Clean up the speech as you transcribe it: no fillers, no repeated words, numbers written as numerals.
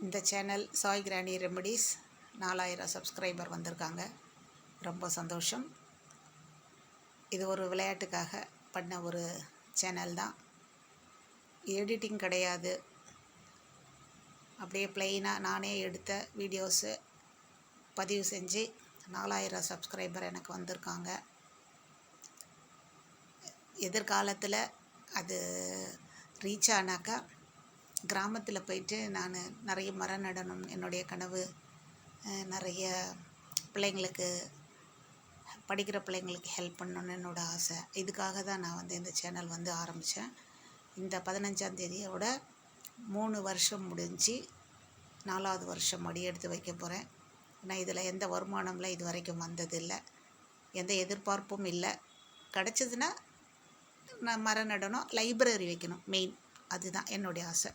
இந்த சேனல் சாய் கிராணி remedies 4000 subscriber வந்திருக்காங்க. ரொம்ப சந்தோஷம். இது ஒரு விளையாட்டுக்காக பண்ண ஒரு சேனல் தான். எடிட்டிங் கிடையாது. அப்படியே ப்ளெயினாக நானே எடுத்த வீடியோஸு பதிவு செஞ்சு 4000 சப்ஸ்கிரைபர் எனக்கு வந்திருக்காங்க. எதிர்காலத்தில் அது ரீச் ஆனாக்கா கிராமத்தில் போயிட்டு நான் நிறைய மரம் நடணும் என்னுடைய கனவு. நிறைய பிள்ளைங்களுக்கு படிக்கிற பிள்ளைங்களுக்கு ஹெல்ப் பண்ணணுன்னு என்னோடய ஆசை. இதுக்காக தான் நான் இந்த சேனல் ஆரம்பித்தேன். இந்த 15ஆம் தேதியோட 3 வருஷம் முடிஞ்சு 4வது வருஷம் அடி எடுத்து வைக்க போகிறேன். நான் இதில் எந்த வருமானம்லாம் இது வரைக்கும் வந்ததில்லை, எந்த எதிர்பார்ப்பும் இல்லை. கிடச்சதுன்னா நான் மரம் நடணும், லைப்ரரி வைக்கணும் மெயின். அதுதான் என்னுடைய ஆசை.